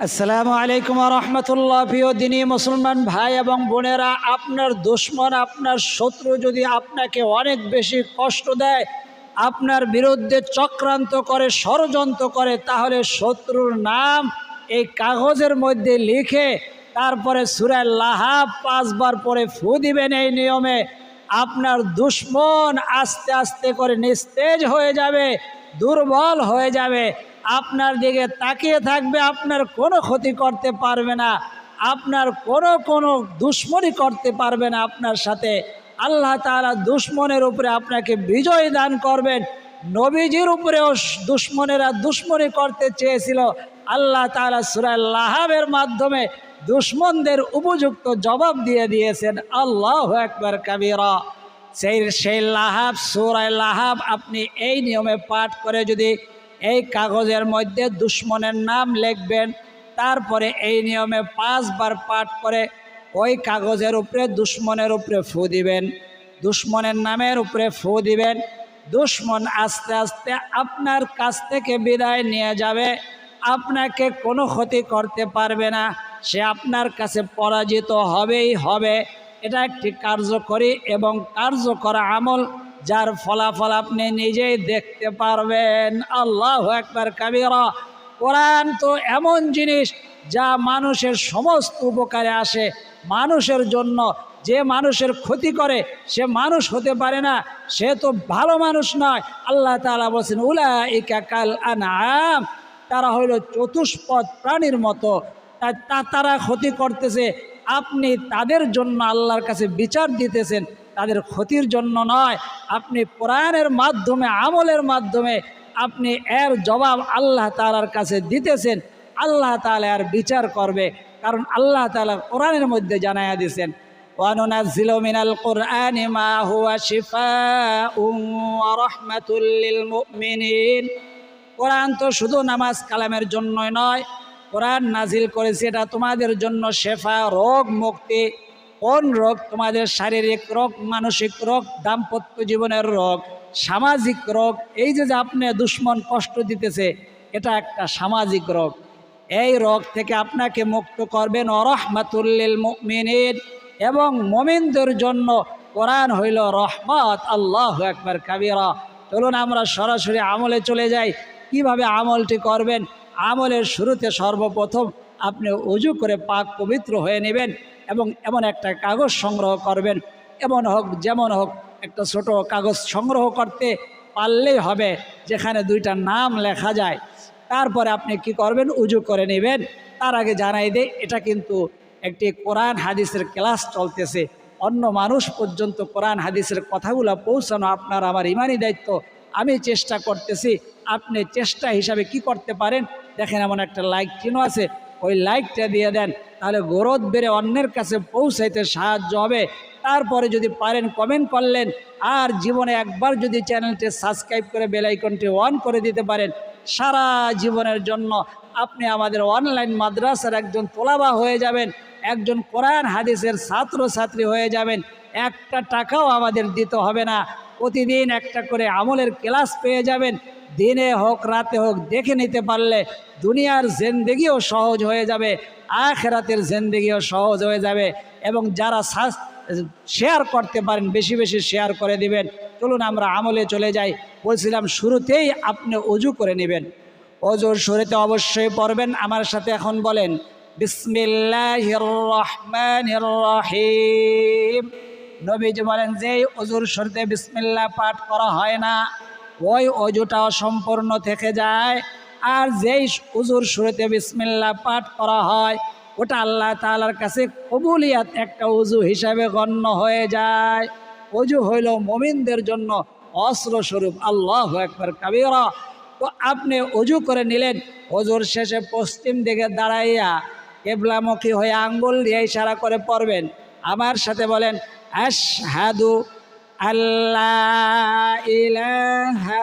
আসসালামু আলাইকুম ওয়া রাহমাতুল্লাহ। প্রিয় দিনী মুসলমান ভাই এবং বোনেরা, আপনার দুশমন, আপনার শত্রু যদি আপনাকে অনেক বেশি কষ্ট দেয়, আপনার বিরুদ্ধে চক্রান্ত করে, ষড়যন্ত্র করে, তাহলে শত্রুর নাম এই কাগজের মধ্যে লিখে তারপরে সূরা লাহাব 5 বার পরে ফু দিবেন। এই নিয়মে আপনার দুশমন আস্তে আস্তে করে নিস্তেজ হয়ে যাবে, দুর্বল হয়ে যাবে, আপনার দিকে তাকিয়ে থাকবে, আপনার কোনো ক্ষতি করতে পারবে না, আপনার কোনো দুশমনি করতে পারবে না আপনার সাথে। আল্লাহ তাআলা দুশমনের উপরে আপনাকে বিজয় দান করবেন। নবীজির উপরেও দুশমনেরা দুশমনি করতে চেয়েছিল, আল্লাহ তাআলা সূরা লাহাবের মাধ্যমে দুশমনদের উপযুক্ত জবাব দিয়ে দিয়েছেন। আল্লাহু আকবার কাবীরা। সেই লাহাব, সূরা লাহাব আপনি এই নিয়মে পাঠ করে যদি এই কাগজের মধ্যে দুশমনের নাম লিখবেন, তারপরে এই নিয়মে 5 বার পাঠ করে ওই কাগজের উপরে দুশমনের উপরে ফু দিবেন, দুশমনের নামের উপরে ফু দিবেন। দুশমন আস্তে আস্তে আপনার কাছ থেকে বিদায় নিয়ে যাবে, আপনাকে কোনো ক্ষতি করতে পারবে না, সে আপনার কাছে পরাজিত হবেই হবে। এটা একটি কার্যকরী এবং কার্যকর আমল, যার ফলাফল আপনি নিজেই দেখতে পারবেন। আল্লাহু আকবার কাবীরা। কোরআন তো এমন জিনিস যা মানুষের সমস্ত উপকারে আসে, মানুষের জন্য। যে মানুষের ক্ষতি করে সে মানুষ হতে পারে না, সে তো ভালো মানুষ নয়। আল্লাহ তাআলা বলেছেন উলাইকা কাল আনআম, তারা হইল চতুষ্পদ প্রাণীর মতো। তারা ক্ষতি করতেছে, আপনি তাদের জন্য আল্লাহর কাছে বিচার দিতেছেন, তাদের ক্ষতির জন্য নয়। আপনি কোরআনের মাধ্যমে, আমলের মাধ্যমে আপনি এর জবাব আল্লাহ তাআলার কাছে দিতেছেন। আল্লাহ তাআলা আর বিচার করবে, কারণ আল্লাহ তাআলা কোরআনের মধ্যে জানায়া দিয়েছেন ওয়ানুনাজ্জিলু মিনাল কুরআনি মা হুয়া শিফাউন ওয়া রাহমাতুল লিল মুমিনিন। কোরআন তো শুধু নামাজ কালামের জন্যই নয়, কোরআন নাজিল করেছে এটা তোমাদের জন্য শেফা, রোগ মুক্তি। কোন রোগ? তোমাদের শারীরিক রোগ, মানসিক রোগ, দাম্পত্য জীবনের রোগ, সামাজিক রোগ। এই যে আপনি দুশমন কষ্ট দিতেছে, এটা একটা সামাজিক রোগ। এই রোগ থেকে আপনাকে মুক্ত করবেন রাহমাতুল লিল মুমিনিন, এবং মুমিনদের জন্য কোরআন হইল রহমত। আল্লাহু আকবার কাবীরা। চলুন আমরা সরাসরি আমলে চলে যাই। কিভাবে আমলটি করবেন? আমলের শুরুতে সর্বপ্রথম আপনি ওযু করে পাক পবিত্র হয়ে নেবেন এবং এমন একটা কাগজ সংগ্রহ করবেন, যেমন হোক একটা ছোট কাগজ সংগ্রহ করতে পারলেই হবে, যেখানে 2টা নাম লেখা যায়। তারপরে আপনি কি করবেন? ওযু করে নেবেন। তার আগে জানাই দেই, এটা কিন্তু একটি কোরআন হাদিসের ক্লাস চলতেছে, অন্য মানুষ পর্যন্ত কোরআন হাদিসের কথাগুলো পৌঁছানো আপনার আমার ইমানি দায়িত্ব। আমি চেষ্টা করতেছি, আপনি চেষ্টা হিসাবে কি করতে পারেন দেখেন, এমন একটা লাইক চিহ্ন আছে, ওই লাইকটা দিয়ে দেন, তাহলে গ্রোথ বেড়ে অন্যের কাছে পৌঁছাইতে সাহায্য হবে। তারপরে যদি পারেন কমেন্ট করলেন, আর জীবনে একবার যদি চ্যানেলটি সাবস্ক্রাইব করে বেল আইকনটি অন করে দিতে পারেন, সারা জীবনের জন্য আপনি আমাদের অনলাইন মাদ্রাসার একজন তোলাবা হয়ে যাবেন, একজন কোরআন হাদিসের ছাত্রছাত্রী হয়ে যাবেন। একটা টাকাও আমাদের দিতে হবে না, প্রতিদিন একটা করে আমলের ক্লাস পেয়ে যাবেন। দিনে হোক রাতে হোক দেখে নিতে পারলে দুনিয়ার জিন্দেগিও সহজ হয়ে যাবে, আখিরাতের জিন্দেগিও সহজ হয়ে যাবে। এবং যারা শেয়ার করতে পারেন বেশি বেশি শেয়ার করে দিবেন। চলুন আমরা আমলে চলে যাই। বলছিলাম শুরুতেই আপনি ওযু করে নেবেন। ওযুর শুরুতে অবশ্যই পড়বেন, আমার সাথে এখন বলেন বিসমিল্লাহির রহমানির রহিম। নবীজি বলেন যে ওযুর শুরুতে বিসমিল্লাহ পাঠ করা হয় না, ওই ওযুটাও সম্পূর্ণ থেকে যায়। আর যেই ওযুর শুরুতে বিসমিল্লাহ পাঠ করা হয়, ওটা আল্লাহ তাআলার কাছে কবুলিয়াত একটা ওযু হিসাবে গণ্য হয়ে যায়। ওযু হইল মুমিনদের জন্য অস্ত্র স্বরূপ। আল্লাহু আকবার কাবীরা। তো আপনি ওযু করে নিলেন, ওযুর শেষে পশ্চিম দিকে দাঁড়াইয়া কিবলামুখী হয়ে আঙ্গুল দিয়ে ইশারা করে পড়বেন। আমার সাথে বলেন আশহাদু আল্লা ইলাহা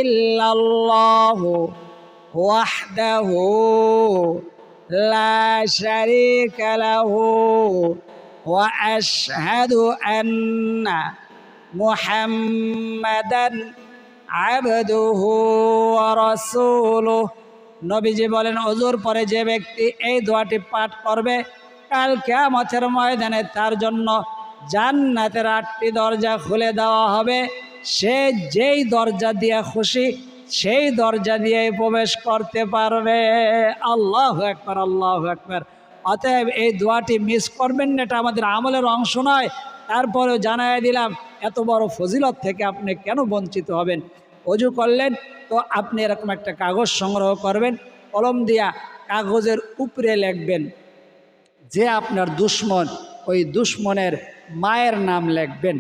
ইল্লাল্লাহু ওয়াহদাহু লা শারীকা লাহু ওয়া আশহাদু আন্না মুহাম্মাদান আবদুহু ওয়া রাসূলুহু নবীজি বলেন ওযুর পরে যে ব্যক্তি এই দোয়াটি পাঠ করবে কাল কিয়ামতের ময়দানে তার জন্য জান্নাতের 8টি দরজা খুলে দেওয়া হবে। সে যেই দরজা দিয়ে খুশি সেই দরজা দিয়ে প্রবেশ করতে পারবে। আল্লাহু আকবার, আল্লাহু আকবার। অতএব এই দোয়াটি মিস করবেন না, এটা আমাদের আমলের অংশ নয়। তারপরেও জানাই দিলাম, এত বড় ফজিলত থেকে আপনি কেন বঞ্চিত হবেন? ওযু করলেন তো আপনি এরকম একটা কাগজ সংগ্রহ করবেন, কলম দিয়া কাগজের উপরে লিখবেন যে আপনার দুশ্মন, ওই দুশ্মনের মায়ের নাম লিখবেন।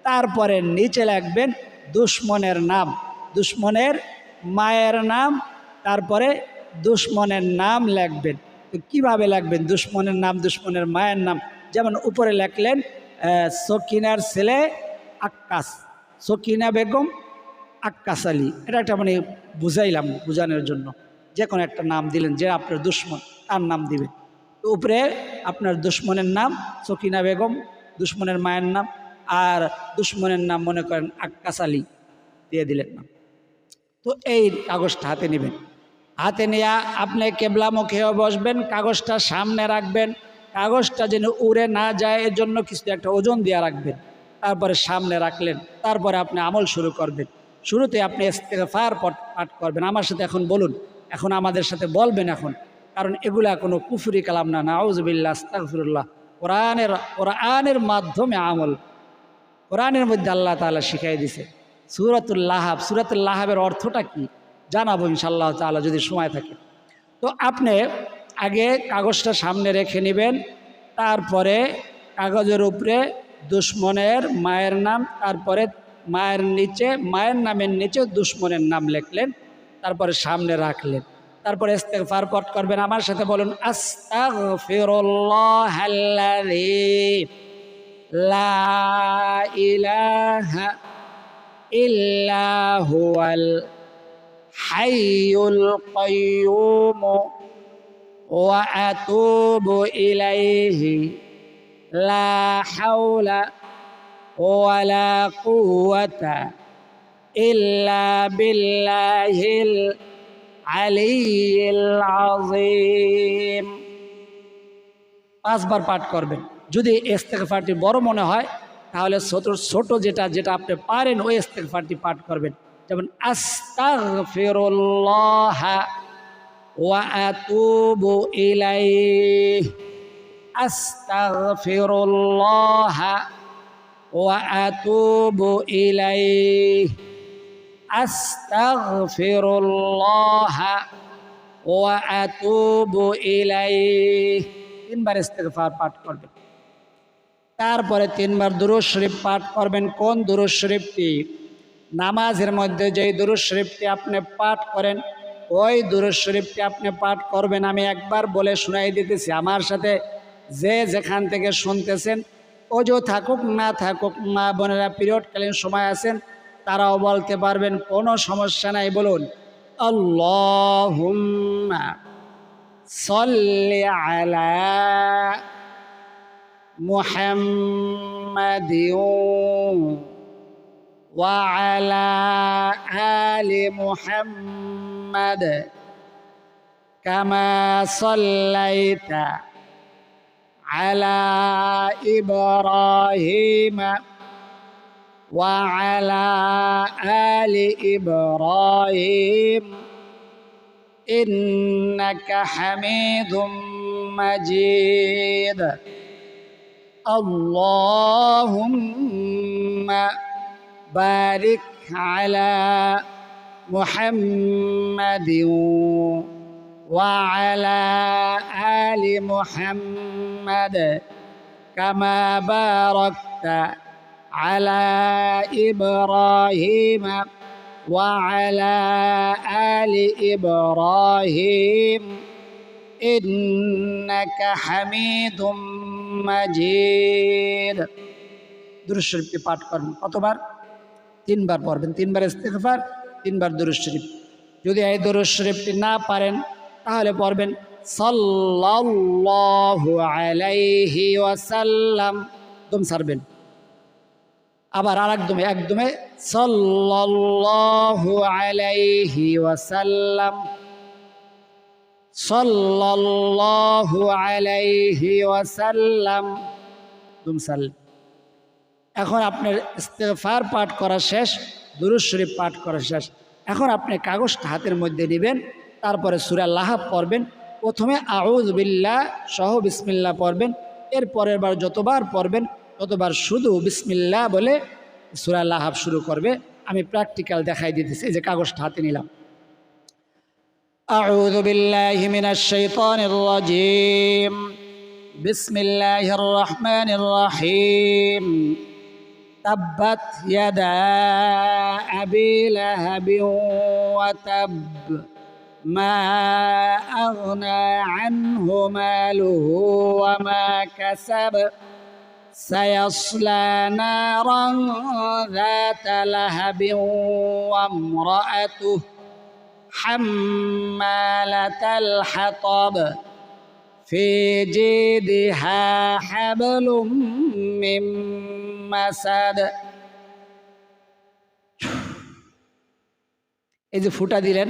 তারপরে নিচে লিখবেন দুশ্মনের নাম, দুশ্মনের মায়ের নাম, তারপরে দুশ্মনের নাম লিখবেন। তো কীভাবে লিখবেন দুশ্মনের নাম, দুশ্মনের মায়ের নাম? যেমন উপরে লিখলেন সকিনার ছেলে আক্কাস, সকিনা বেগম আক্কাস আলী, এটা একটা মানে বুঝাইলাম বোঝানোর জন্য। যে কোনো একটা নাম দিলেন, যে আপনার দুশ্মন তার নাম দিবেন। তো উপরে আপনার দুশ্মনের নাম সকিনা বেগম, দুশ্মনের মায়ের নাম, আর দুশ্মনের নাম মনে করেন আক্কাস আলী দিয়ে দিলেন নাম। তো এই কাগজটা হাতে নেবেন, হাতে নেয়া আপনি কেবলামুখী হয়ে বসবেন, কাগজটা সামনে রাখবেন। কাগজটা যেন উড়ে না যায় এর জন্য কিছু একটা ওজন দিয়ে রাখবেন। তারপরে সামনে রাখলেন, তারপরে আপনি আমল শুরু করবেন। শুরুতে আপনি ইস্তেগফার পাঠ করবেন। আমার সাথে এখন বলুন, এখন আমাদের সাথে বলবেন এখন, কারণ এগুলা কোনো কুফরি কালাম না। নাউযুবিল্লাহ, আস্তাগফিরুল্লাহ। কোরআনের মাধ্যমে আমল, কোরআনের মধ্যে আল্লাহ তাআলা শিখাই দিছে। সূরাতুল লাহাব, সূরাতুল লাহাবের অর্থটা কি জানাবো ইনশাআল্লাহ তাআলা যদি সময় থাকে। তো আপনি আগে কাগজটা সামনে রেখে নেবেন, তারপরে কাগজের উপরে দুশ্মনের মায়ের নাম, তারপরে মায়ের নিচে, মায়ের নামের নিচে দুশ্মনের নাম লিখলেন, তারপরে সামনে রাখলেন। তারপরে ইস্তেগফার পাঠ করবেন। আমার সাথে বলুন, আস্তাগফিরুল্লাহাল্লাযী লা ইলাহা ইল্লা হুয়াল হাইয়ুল কাইয়্যুম ওয়া আতুবু ইলাইহি লা হাওলা ওয়ালা কুওয়াতা ইল্লা বিল্লাহিল আলিয়্যিল আযীম। 5 বার পাঠ করবেন। যদি ইস্তেগফারটি বড় মনে হয় তাহলে ছোট যেটা আপনি পারেন ওই ইস্তেগফারটি পাঠ করবেন। যেমন আস্তাগফিরুল্লাহ ওয়া আতুবু ইলাইহি, আস্তাগফিরুল্লাহ ওয়া আতুবু ইলাইহি, আস্তাগফিরুল্লাহ ওয়া আতুবু ইলাইহি। 3 বার ইস্তেগফার পাঠ করবেন। তারপরে 3 বার দুরূদ শরীফ পাঠ করবেন। কোন দুরূদ শরীফটি? নামাজের মধ্যে যেই দুরূদ শরীফটি আপনি পাঠ করেন ওই দুরূদ শরীফটি আপনি পাঠ করবেন। আমি একবার বলে শোনাই দিতেছি, আমার সাথে যে যেখান থেকে শুনতেছেন, ওযু থাকুক না থাকুক, মা বোনেরা পিরিয়ডকালীন সময় আছেন তারাও বলতে পারবেন, কোনো সমস্যা নাই। বলুন, আল্লাহুম্মা সাল্লি আলা মুহাম্মাদিন ওয়া আলা আলি মুহাম্মাদ কামা সাল্লাইতা আলা ইব্রাহিম ওয়া আলা আলি ইব্রাহিম ইন্নাকা হামিদুম মাজিদ। আল্লাহুম্মা বারিক আলা মুহাম্মাদিন ওয়া আলা আলি মুহাম্মাদ কামা বারাকতা আলা ইব্রাহিম ওয়া আলা আলি ইব্রাহিম ইন্নাকা হামিদুম মাজিদ। দুরূদ শরীফটি পাঠ করবেন। কতবার? 3 বার পড়বেন। 3 বার ইস্তেগফার, 3 বার দুরূদ শরীফ। যদি এই দুরূদ শরীফটি না পারেন তাহলে পড়বেন সাল্লাল্লাহু আলাইহি ওয়াসাল্লাম, দম ছাড়বেন। আবার আর একদমে সাল্লাল্লাহু আলাইহি ওয়াসাল্লাম, সাল্লাল্লাহু আলাইহি ওয়াসাল্লাম। এখন আপনার ইস্তেগফার পাঠ করা শেষ, দুরূদ শরীফ পাঠ করা শেষ। এখন আপনি কাগজটা হাতের মধ্যে নেবেন, তারপরে সূরা লাহাব পড়বেন। প্রথমে আউযু বিল্লাহ সহ বিসমিল্লাহ পড়বেন, এর পরের বার যতবার পড়বেন ততবার শুধু বিসমিল্লাহ বলে সূরা লাহাব শুরু করবে। আমি প্র্যাকটিক্যাল দেখাই দিতেছি, এই যে কাগজটা হাতে নিলাম। আউযু বিল্লাহি মিনাশ শাইতানির রাজীম, বিসমিল্লাহির রহমানির রহিম। তাব্বাত ইয়াদা আবি লাহাবিন ওয়া তাব, মা আগনা আনহু মালুহু ওয়া মা কাসাব, সায়াসলা নারান যাতা লাহাবিন ওয়া ইমরাআতুহু হাম্মালাতাল হাতাব, ফি জিদিহা হাবলুম মিন মাসাদ। এই যে ফুটা দিলেন,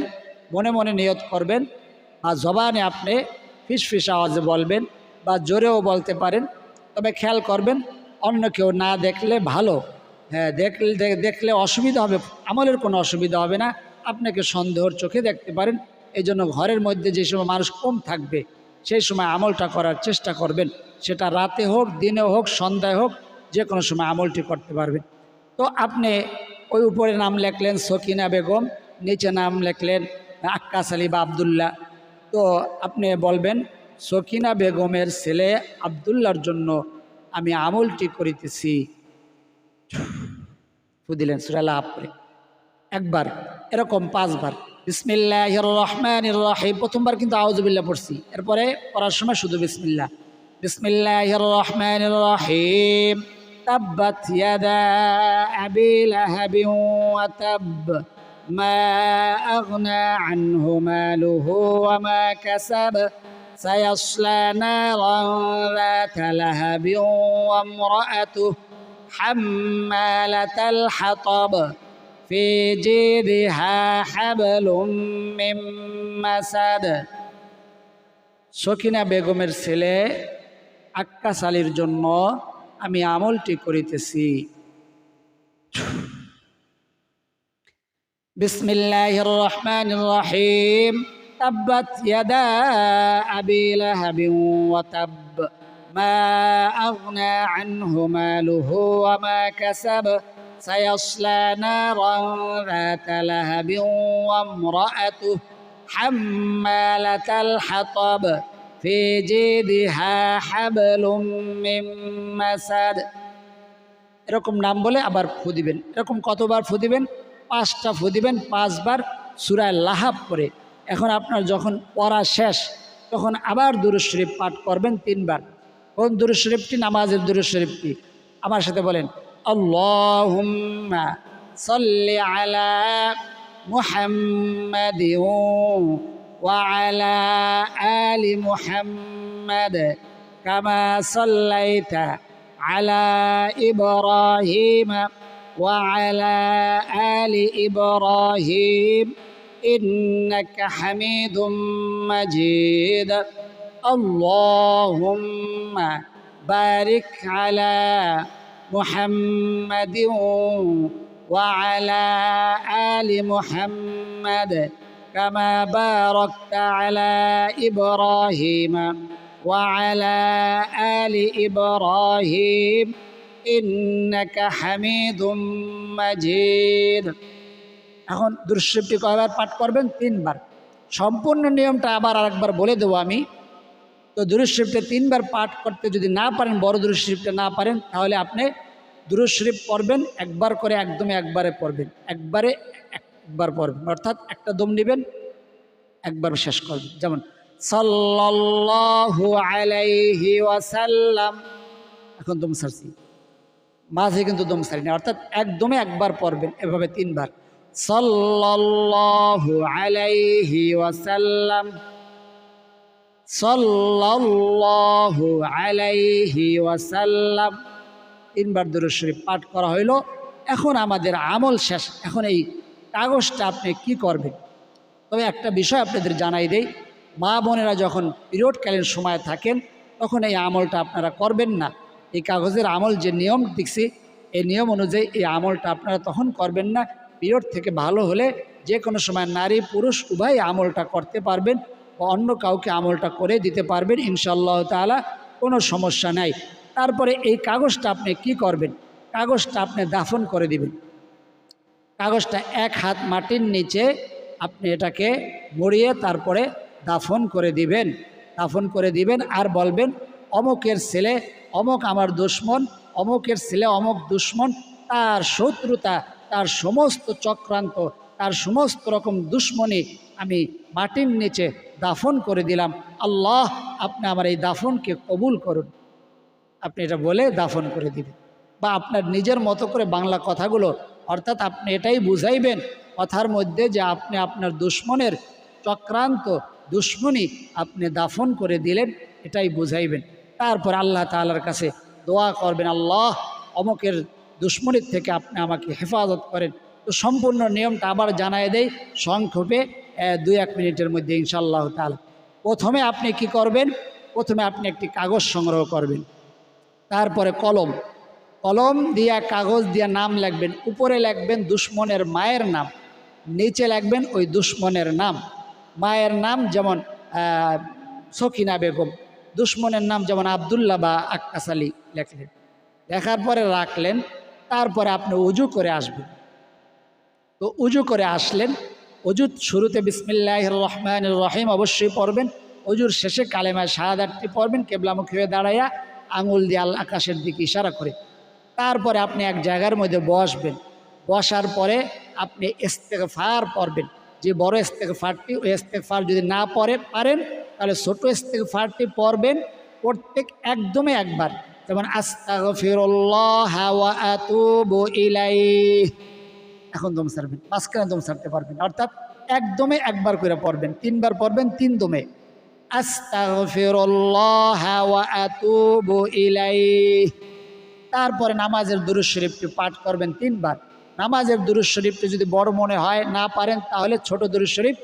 মনে মনে নিয়ত করবেন, আর জবানে আপনি ফিসফিস আওয়াজে বলবেন বা জোরেও বলতে পারেন। তবে খেয়াল করবেন অন্য কেউ না দেখলে ভালো। হ্যাঁ, দেখলে অসুবিধা হবে, আমলের কোনো অসুবিধা হবে না। আপনাকে সন্দেহর চোখে দেখতে পারেন। এই জন্য ঘরের মধ্যে যে সময় মানুষ কম থাকবে সেই সময় আমলটা করার চেষ্টা করবেন। সেটা রাতে হোক, দিনে হোক, সন্ধ্যায় হোক, যে কোনো সময় আমলটি করতে পারবেন। তো আপনি ওই উপরে নাম লেখলেন সকিনা বেগম, নিচে নাম লেখলেন আক্কাস আলী বা আবদুল্লাহ। তো আপনি বলবেন, সকিনা বেগমের ছেলে আবদুল্লাহর জন্য আমি আমলটি করিতেছি। দিলেন সূরা লাহাব পড়ে একবার, এরকম 5 বার। বিসমিল্লাহির রহমানির রহিম, প্রথমবার কিন্তু আউযু বিল্লাহ পড়ছি, এরপরে পড়ার সময় শুধু বিসমিল্লাহ। বিসমিল্লাহির রহমানির রহিম। তাব্বাত ইয়াদা আবি লাহাবিন ওয়া তাব, মা আগনা আনহু মালুহু ওয়া মা কাসাব, সায়াসলা নারান যাতা লাহাবিন ওয়া ইমরাআতুহু হাম্মালাতাল হাতাব, ফি জিদিহা হাবলুম মিন মাসাদ। সকিনা বেগমের ছেলে আক্কাস আলীর জন্য আমি আমলটি করিতেছি। বিসমিল্লাহির রহমানির রহিম। তাব্বাত ইয়াদা আবি লাহাবিন ওয়া তাব, মা আগনা আনহু মালুহু ওয়া মা কাসাব, সায়াসলা নারান যাতা লাহাবিন ওয়া ইমরাআতুহু হাম্মালাতাল হাতাব, ফি জিদিহা হাবলুম মিন মাসাদ। এরকম নাম বলে আবার ফু দিবেন। এরকম কতবার ফু দিবেন? 5টা ফু দিবেন, 5 বার সূরা লাহাব পড়ে। এখন আপনার যখন পড়া শেষ তখন আবার দুরূদ শরীফ পাঠ করবেন 3 বার। কোন দুরূদ শরীফটি? নামাজের দুরূদ শরীফটি। আমার সাথে বলেন, আল্লাহুম্মা সাল্লি আলা মুহাম্মাদিন ওয়া আলা আলি মুহাম্মাদ কামা সাল্লাইতা আলা ইব্রাহিম ওয়া আলা আলি ইব্রাহিম ইন্নাকা হামিদুম মাজিদ। আল্লাহুম্মা বারিক আলা মুহাম্মাদিন ওয়া আলা আলি মুহাম্মাদ কামা বারাকতা আলা ইব্রাহিম ওয়া আলা আলি ইব্রাহিম ইন্নাকা হামিদুম মাজিদ। এখন দুরূদ শরীফটি কয়বার পাঠ করবেন? 3 বার। সম্পূর্ণ নিয়মটা আবার আরেকবার বলে দেবো আমি। তো দুরূদ শরীফটা 3 বার পাঠ করতে যদি না পারেন, বড় দুরূদ শরীফটা না পারেন, তাহলে আপনি দুরূদ শরীফ পড়বেন একবার করে, একদমে একবারে পড়বেন, একবার পড়বেন, অর্থাৎ একটা দম নেবেন, একবার শেষ করবেন। যেমন সাল্লাল্লাহু আলাইহি ওয়াসাল্লাম, এখন দম ছাড়ছি, মাঝে কিন্তু দম ছাড়ি না, অর্থাৎ একদমে একবার পড়বেন, এভাবে 3 বার। সাল্লাল্লাহু আলাইহি ওয়াসাল্লাম, সাল্লাল্লাহু আলাইহি ওয়াসাল্লাম, 3 বার দুরূদ শরীফ পাঠ করা হইল। এখন আমাদের আমল শেষ। এখন এই কাগজটা আপনি কি করবেন? তবে একটা বিষয় আপনাদের জানাই দেই, মা বোনেরা যখন পিরিয়ডকালীন সময় থাকেন তখন এই আমলটা আপনারা করবেন না। এই কাগজের আমল যে নিয়ম দেখছি এই নিয়ম অনুযায়ী এই আমলটা আপনারা তখন করবেন না। পিরিয়ড থেকে ভালো হলে যে কোনো সময় নারী পুরুষ উভয় আমলটা করতে পারবেন বা অন্য কাউকে আমলটা করে দিতে পারবেন ইনশাআল্লাহ তাআলা, কোনো সমস্যা নাই। তারপরে এই কাগজটা আপনি কি করবেন, কাগজটা আপনি দাফন করে দিবেন। কাগজটা 1 হাত মাটির নিচে আপনি এটাকে মুড়িয়ে তারপরে দাফন করে দিবেন। দাফন করে দিবেন আর বলবেন অমুকের ছেলে অমুক আমার দুশ্মন, অমুকের ছেলে অমুক দুশ্মন, তার শত্রুতা, তার সমস্ত চক্রান্ত, তার সমস্ত রকম দুশ্মনী আমি মাটির নিচে দাফন করে দিলাম। আল্লাহ আপনি আমার এই দাফনকে কবুল করুন। আপনি এটা বলে দাফন করে দিবেন। বা আপনার নিজের মতো করে বাংলা কথাগুলো, অর্থাৎ আপনি এটাই বুঝাইবেন কথার মধ্যে যে আপনি আপনার দুশ্মনের চক্রান্ত দুশ্মনী আপনি দাফন করে দিলেন, এটাই বুঝাইবেন। তারপর আল্লাহ তাআলার কাছে দোয়া করবেন, আল্লাহ অমুকের দুশ্মনীর থেকে আপনি আমাকে হেফাজত করেন। তো সম্পূর্ণ নিয়মটা আবার জানায় দেই সংক্ষেপে 2-1 মিনিটের মধ্যে ইনশাআল্লাহ তাআলা। প্রথমে আপনি কি করবেন, প্রথমে আপনি একটি কাগজ সংগ্রহ করবেন, তারপরে কলম দিয়া কাগজ দিয়া নাম লিখবেন। উপরে লিখবেন দুশ্মনের মায়ের নাম, নিচে লিখবেন ওই দুশ্মনের নাম। মায়ের নাম যেমন সকিনা বেগম, দুশ্মনের নাম যেমন আবদুল্লাহ বা আক্কাস আলী লেখলেন। লেখার পরে রাখলেন। তারপরে আপনি উজু করে আসবেন। তো উজু করে আসলেন, অজুর শুরুতে বিসমিল্লাহির রহমানির রহিম অবশ্যই পড়বেন। অজুর শেষে কালেমা শাহাদাতটি পড়বেন কেবলামুখী হয়ে দাঁড়াইয়া আঙুল দিয়ে আকাশের দিকে ইশারা করে। তারপরে আপনি এক জায়গার মধ্যে বসবেন। বসার পরে আপনি ইস্তেগফার পড়বেন, যে বড় ইস্তেগফারটি, ওই ইস্তেগফার যদি না পারেন তাহলে ছোট ইস্তেগফারটি পড়বেন। প্রত্যেক একদমে একবার, যেমন আস্তাগফিরুল্লাহ ওয়া আতুবু ইলাইহি। এখন দম ছাড়বেন, মাঝখানে দম ছাড়তে পারবেন, অর্থাৎ একদমে একবার করে পড়বেন। 3 বার পড়বেন 3 দমে, আস্তাগফিরুল্লাহ ওয়া আতুবু ইলাইহি। তারপরে নামাজের দুরূদ শরীফটি পাঠ করবেন 3 বার। নামাজের দুরূদ শরীফটি যদি বড় মনে হয় না পারেন তাহলে ছোট দুরূদ শরীফ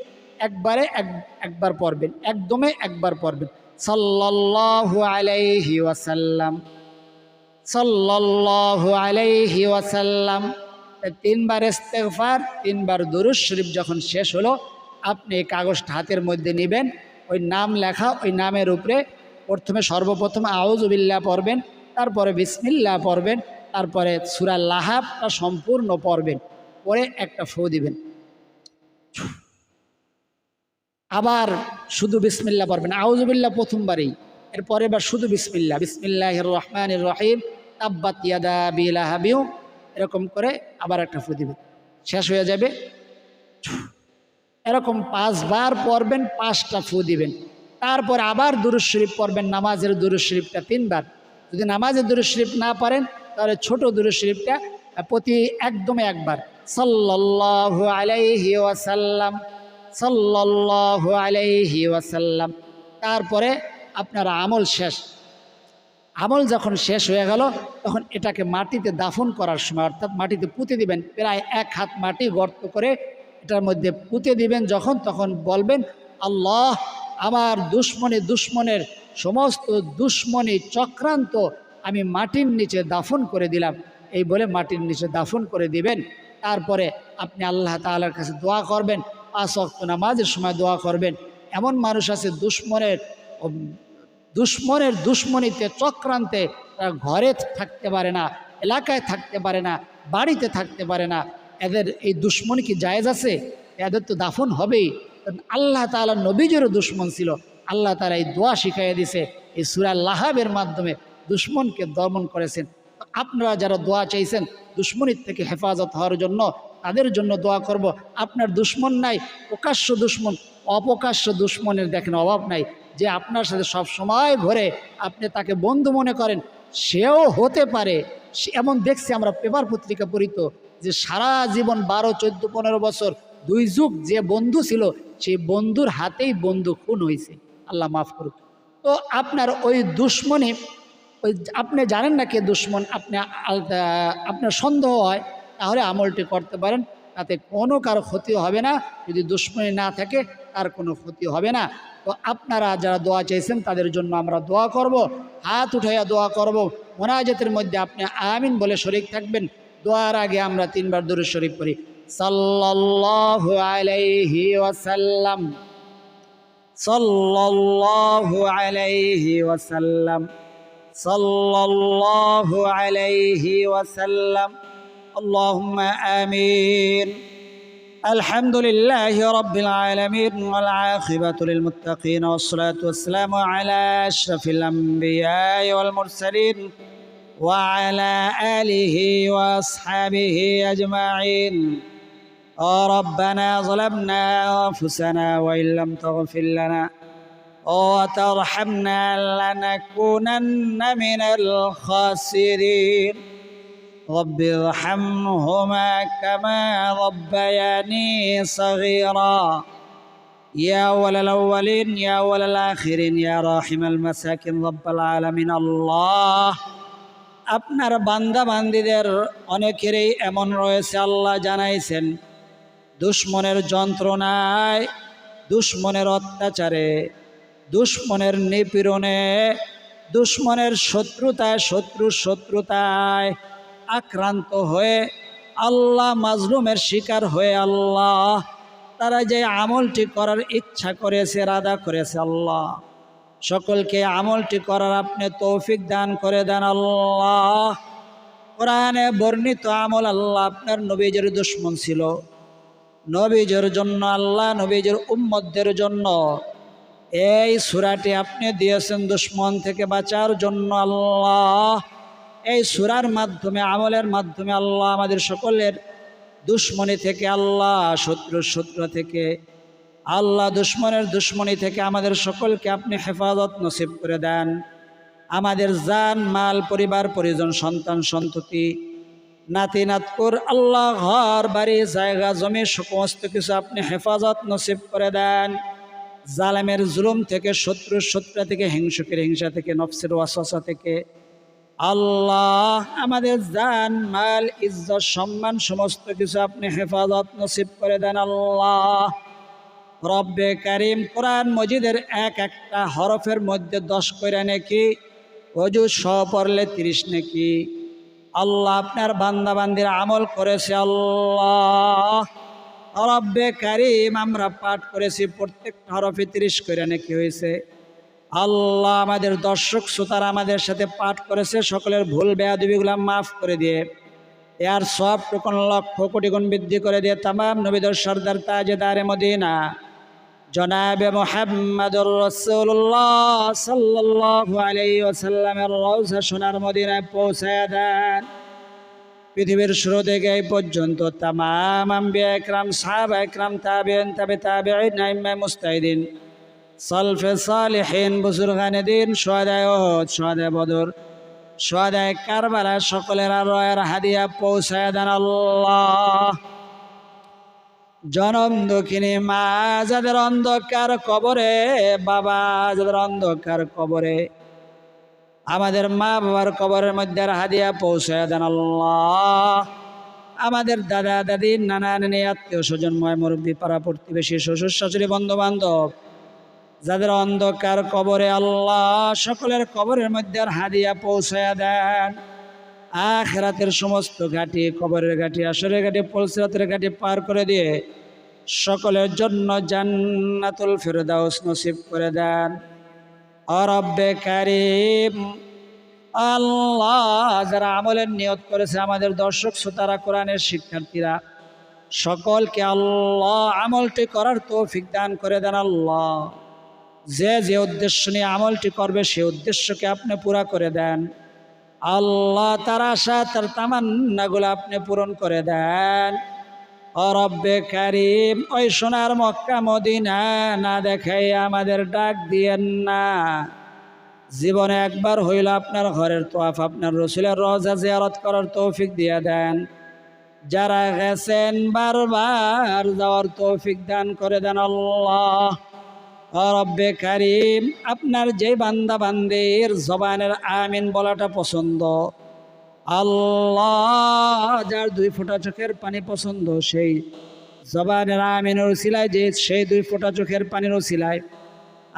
একবার পড়বেন, একদমে একবার পড়বেন। সাল্লাল্লাহু আলাইহি ওয়াসাল্লাম, সাল্লাল্লাহু আলাইহি ওয়াসাল্লাম। 3 বার ইস্তেগফার, 3 বার দুরূদ শরীফ যখন শেষ হলো, আপনি এই কাগজটা হাতের মধ্যে নেবেন। ওই নাম লেখা, ওই নামের উপরে সর্বপ্রথম আউযু বিল্লাহ পড়বেন, তারপরে বিসমিল্লাহ পড়বেন, তারপরে সূরা লাহাবটা সম্পূর্ণ পড়বেন, পরে একটা ফু দিবেন। আবার শুধু বিসমিল্লাহ পড়বেন, আউযু বিল্লাহ প্রথমবারেই, এরপরে এবার শুধু বিসমিল্লাহ, বিসমিল্লাহির রহমানির রহিম তাব্বাত ইয়াদা আবি লাহাবিন, এরকম করে আবার একটা ফু দিবেন, শেষ হয়ে যাবে। এরকম 5 বার পড়বেন, 5টা ফু দিবেন। তারপর আবার দুরূদ শরীফ পড়বেন, নামাজের দুরূদ শরীফটা 3 বার। যদি নামাজের দুরূদ শরীফ না পারেন তাহলে ছোট দুরূদ শরীফটা প্রতি একদমে একবার, সাল্লাল্লাহু আলাইহি ওয়াসাল্লাম, সাল্লাল্লাহু আলাইহি ওয়াসাল্লাম। তারপরে আপনার আমল শেষ। আমল যখন শেষ হয়ে গেল তখন এটাকে মাটিতে দাফন করার সময়, অর্থাৎ মাটিতে পুঁতে দিবেন। প্রায় 1 হাত মাটি গর্ত করে এটার মধ্যে পুঁতে দিবেন। তখন বলবেন, আল্লাহ আমার দুশ্মনের সমস্ত দুশ্মনী চক্রান্ত আমি মাটির নিচে দাফন করে দিলাম, এই বলে মাটির নিচে দাফন করে দিবেন। তারপরে আপনি আল্লাহ তাআলার কাছে দোয়া করবেন, 5 ওয়াক্ত নামাজের সময় দোয়া করবেন। এমন মানুষ আছে দুশ্মনের দুশ্মনীতে চক্রান্তে তারা ঘরে থাকতে পারে না, এলাকায় থাকতে পারে না, বাড়িতে থাকতে পারে না। এদের এই দুশ্মনী কি জায়েজ আছে? এদের তো দাফন হবেই। আল্লাহ তাআলা নবীজিরও দুশ্মন ছিল, আল্লাহ তাআলা এই দোয়া শিখাইয়া দিছে, এই সূরা লাহাবের মাধ্যমে দুশ্মনকে দমন করেছেন। আপনারা যারা দোয়া চাইছেন দুশ্মনীর থেকে হেফাজত হওয়ার জন্য, তাদের জন্য দোয়া করব। আপনার দুশ্মন নাই, প্রকাশ্য দুশ্মন, অপ্রকাশ্য দুশ্মনের দেখেন অভাব নাই। যে আপনার সাথে সব সময় ঘরে, আপনি তাকে বন্ধু মনে করেন, সেও হতে পারে। এমন দেখছি আমরা পেপার পত্রিকা পড়িত যে সারা জীবন 12, 14, 15 বছর 2 যুগ যে বন্ধু ছিল, সেই বন্ধুর হাতেই বন্ধু খুন হয়েছে, আল্লাহ মাফ করুক। তো আপনার ওই দুশ্মনী, ওই আপনি জানেন না কে দুশ্মন, আপনার সন্দেহ হয়, তাহলে আমলটি করতে পারেন। তাতে কোনো কারো ক্ষতি হবে না। যদি দুশ্মনী না থাকে তার কোনো ক্ষতি হবে না। তো আপনারা যারা দোয়া চাইছেন তাদের জন্য আমরা দোয়া করব, হাত উঠাইয়া দোয়া করব। মোনাজাতের মধ্যে আপনি আমিন বলে শরীক থাকবেন। দোয়ার আগে আমরা 3 বার দুরূদ শরীফ পড়ি। সাল্লাল্লাহু আলাইহি ওয়াসাল্লাম, সাল্লাল্লাহু আলাইহি ওয়াসাল্লাম, সাল্লাল্লাহু আলাইহি ওয়াসাল্লাম। আল্লাহুম্মা আমিন। আলহামদুলিল্লাহি রাব্বিল আলামিন ওয়াল আখিবাতু লিল মুত্তাকিন ওয়াস সালাতু ওয়াস সালামু আলা আশরাফিল আমবিয়াই ওয়াল মুরসালিন ওয়া আলা আলিহি ওয়া আসহাবিহি আজমাইন। ربنا ظلمنا أنفسنا وإن لم تغفر لنا وترحمنا لنكونن من الخاسرين. رب ارحمهما كما ربياني صغيرا. يا أول الأولين يا أول الآخرين يا راحم المساكين رب العالمين. الله আপনার বান্দা বান্দীদের অনেকেরই এমন রয়েছে, আল্লাহ জানাইছেন দুশ্মনের যন্ত্রণায়, দুশ্মনের অত্যাচারে, দুশ্মনের নিপীড়নে, দুশ্মনের শত্রুতায় আক্রান্ত হয়ে আল্লাহ মাজলুমের শিকার হয়ে আল্লাহ তারা যে আমলটি করার ইচ্ছা করেছে, ইরাদা করেছে, আল্লাহ সকলকে আমলটি করার আপনি তৌফিক দান করে দেন আল্লাহ। কোরআনে বর্ণিত আমল আল্লাহ আপনার নবীজির দুশ্মন ছিল, নবীজির জন্য আল্লাহ, নবীজির উম্মতদের জন্য এই সূরাটি আপনি দিয়েছেন দুশ্মন থেকে বাঁচার জন্য আল্লাহ। এই সূরার মাধ্যমে, আমলের মাধ্যমে আল্লাহ আমাদের সকলের দুশ্মনী থেকে, আল্লাহ শত্রু থেকে, আল্লাহ দুশ্মনের দুশ্মনী থেকে আমাদের সকলকে আপনি হেফাজত নসিব করে দেন। আমাদের জান মাল, পরিবার পরিজন, সন্তান সন্ততি, নাতি নাতকুর, আল্লাহ ঘর বাড়ি জায়গা জমি সমস্ত কিছু আপনি হেফাজত নসিব করে দেন। জালেমের জুলুম থেকে, শত্রুতা থেকে, হিংসুকের হিংসা থেকে, নফসের ওয়াসওয়াসা থেকে আল্লাহ আমাদের জান মাল ইজ্জত সম্মান সমস্ত কিছু আপনি হেফাজত নসিব করে দেন আল্লাহ। রব্বে কারিম, কোরআন মজিদের এক একটা হরফের মধ্যে 10 করে নেকি, ওযু সহ পড়লে 30 নেকি আল্লাহ আপনার বান্দা বান্দির আমল করেছে আল্লাহ। রব্বে কারিম, আমরা পাঠ করেছি প্রত্যেকটা হরফে 30 করে নেকি হয়েছে আল্লাহ। আমাদের দর্শক শ্রোতারা আমাদের সাথে পাঠ করেছে, সকলের ভুল বেয়াদবিগুলো মাফ করে দিয়ে এর সব টুকুন লক্ষ কোটি গুণ বৃদ্ধি করে দিয়ে তামাম নবীদের সরদার তাজেদারে মদিনা জনাবে মুহাম্মদুর রাসূলুল্লাহ সাল্লাল্লাহু আলাইহি ওয়াসাল্লামের রওজা সোনার মদিনায় পৌঁছায় দেন। পৃথিবীর শুরু থেকে এই পর্যন্ত তামাম আম্বিয়া ইকরাম, সাহাবা ইকরাম, তাবিঈন, তাবিঈন, আইম্মায়ে মুজতাহিদিন, সালফে সালিহিন, বুজুরগানে দ্বীন, শুহাদায়ে উহুদ, শুহাদায়ে বদর, শুহাদায়ে কারবালা, সকলের রয়ের হাদিয়া পৌঁছায় দেন আল্লাহ। জনম দুঃখিনী মা যাদের অন্ধকার কবরে, বাবা যাদের অন্ধকার কবরে, আমাদের মা বাবার কবরের মধ্যে হাদিয়া পৌঁছায় দেন আল্লাহ। আমাদের দাদা দাদি, নানা নানি, আত্মীয় স্বজন, ময় মুরব্বী, পাড়া প্রতিবেশী, শ্বশুর শাশুড়ি, বন্ধু বান্ধব যাদের অন্ধকার কবরে আল্লাহ সকলের কবরের মধ্যে হাদিয়া পৌঁছায় দেন। আখিরাতের সমস্ত ঘাটি, কবরের ঘাটি, আসরের ঘাটি, পুলসিরাতের ঘাটি পার করে দিয়ে সকলের জন্য জান্নাতুল ফিরদাউস নসিব করে দেন। রব্বে কারিম, আল্লাহ যারা আমলের নিয়ত করেছে আমাদের দর্শক শ্রোতারা, কোরআনের শিক্ষার্থীরা সকলকে আল্লাহ আমলটি করার তৌফিক দান করে দেন আল্লাহ। যে যে উদ্দেশ্য নিয়ে আমলটি করবে সে উদ্দেশ্যকে আপনি পুরা করে দেন আল্লাহ। তার আশা, তার তামান্নাগুলো আপনি পূরণ করে দেন। রব্বে কারিম, ওই সোনার মক্কা মদিনা না দেখাই আমাদের ডাক দিয়েন না। জীবনে একবার হইল আপনার ঘরের তোয়াফ, আপনার রসুলের রওজা জিয়ারত করার তৌফিক দিয়ে দেন। যারা গেছেন বারবার যাওয়ার তৌফিক দান করে দেন আল্লাহ। রব্বে কারিম, আপনার যে বান্দা বান্দির জবানের আমিন বলাটা পছন্দ আল্লাহ যার 2 ফোঁটা চোখের পানি পছন্দ, সেই জবানের আমিনের উসিলায়, যে সেই 2 ফোঁটা চোখের পানির উসিলায়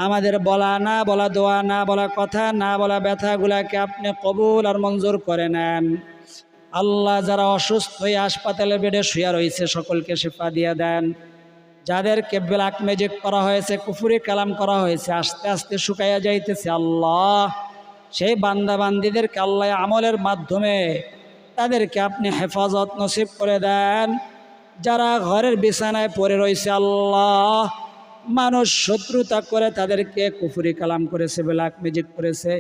আমাদের বলা না বলা দোয়া, না বলা কথা, না বলা ব্যথাগুলাকে আপনি কবুল আর মঞ্জুর করে নেন। আল্লাহ যারা অসুস্থ হয়ে হাসপাতালে বেডে শুয়ে রয়েছে সকলকে শিফা দিয়ে দেন। যাদেরকে ব্ল্যাক ম্যাজিক করা হয়েছে, কুফুরি কালাম করা হয়েছে, আস্তে আস্তে শুকাইয়া যাইতেছে, আল্লাহ সেই বান্দা বান্দিদেরকে আল্লাহ আমলের মাধ্যমে তাদেরকে আপনি হেফাজত নসিব করে দেন। যারা ঘরের বিছানায় পড়ে রয়েছে আল্লাহ, মানুষ শত্রুতা করে তাদেরকে কুফুরি কালাম করেছে, ব্ল্যাক ম্যাজিক করেছে,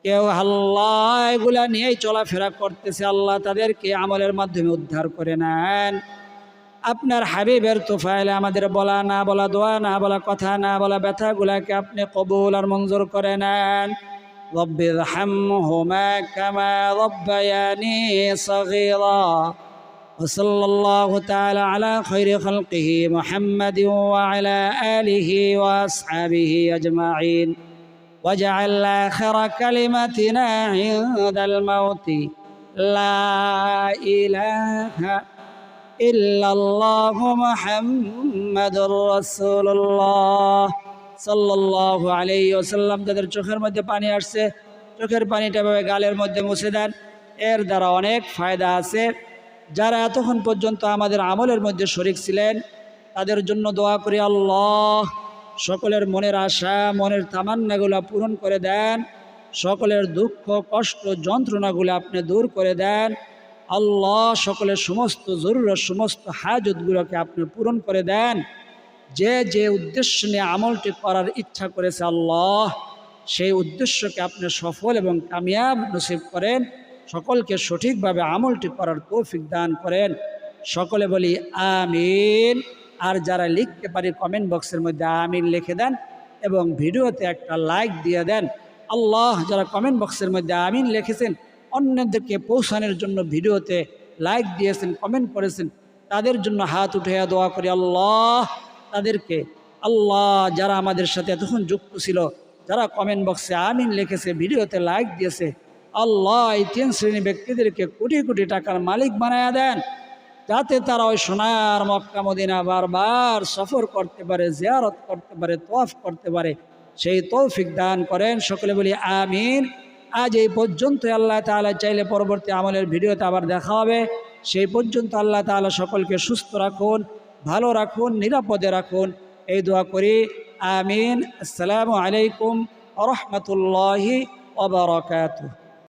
কেউ আল্লাহ এগুলা নিয়েই চলাফেরা করতেছে, আল্লাহ তাদেরকে আমলের মাধ্যমে উদ্ধার করে নেন। আপনার হাবিবের তোফাইলে আমাদের বলা না বলা দোয়া, না বলা কথা, না বলা ব্যথাগুলাকে আপনি কবুল আর মঞ্জুর করে নেন। রব্বিরহামহুমা কামা রব্বায়ানি সগীরা। وصلى الله تعالى على خير خلقه محمد وعلى آله وأصحابه أجمعين. واجعل آخر كلمتنا عند الموت لا إله إلا الله محمد رسول الله صلى الله عليه وسلم. যাদের চোখের মধ্যে পানি আসছে, চোখের পানিটা ভাবে গালের মধ্যে মুছে দেন, এর দ্বারা অনেক ফায়দা আছে। যারা এতক্ষণ পর্যন্ত আমাদের আমলের মধ্যে শরীক ছিলেন তাদের জন্য দোয়া করি, আল্লাহ সকলের মনের আশা, মনের তামান্নাগুলো পূরণ করে দেন। সকলের দুঃখ কষ্ট যন্ত্রণাগুলো আপনি দূর করে দেন। আল্লাহ সকলের সমস্ত জরুরত, সমস্ত হাজতগুলোকে আপনি পূরণ করে দেন। যে যে উদ্দেশ্য নিয়ে আমলটি করার ইচ্ছা করেছে আল্লাহ, সেই উদ্দেশ্যকে আপনি সফল এবং কামিয়াব নসিব করেন। সকলকে সঠিকভাবে আমলটি করার তৌফিক দান করেন। সকলে বলি আমিন। আর যারা লিখতে পারি কমেন্ট বক্সের মধ্যে আমিন লিখে দেন এবং ভিডিওতে একটা লাইক দিয়ে দেন। আল্লাহ যারা কমেন্ট বক্সের মধ্যে আমিন লিখেছেন, অন্যদেরকে পৌঁছানোর জন্য ভিডিওতে লাইক দিয়েছেন, কমেন্ট করেছেন, তাদের জন্য হাত উঠাইয়া দোয়া করি, আল্লাহ তাদেরকে, আল্লাহ যারা আমাদের সাথে এতক্ষণ যুক্ত ছিল, যারা কমেন্ট বক্সে আমিন লিখেছে, ভিডিওতে লাইক দিয়েছে, আল্লাহ এই 3 শ্রেণী ব্যক্তিদেরকে কোটি কোটি টাকার মালিক বানায়া দেন, যাতে তারা ওই সোনার মক্কা মদিনা বারবার সফর করতে পারে, জিয়ারত করতে পারে, তওয়াফ করতে পারে, সেই তৌফিক দান করেন। সকলে বলি আমিন। আজ এই পর্যন্ত। আল্লাহ তাআলা চাইলে পরবর্তী আমলের ভিডিওতে আবার দেখা হবে। সেই পর্যন্ত আল্লাহ তাআলা সকলকে সুস্থ রাখুন, ভালো রাখুন, নিরাপদে রাখুন, এই দোয়া করি। আমিন। আসসালামু আলাইকুম ওয়া রাহমাতুল্লাহি ওয়া বারাকাতুহু।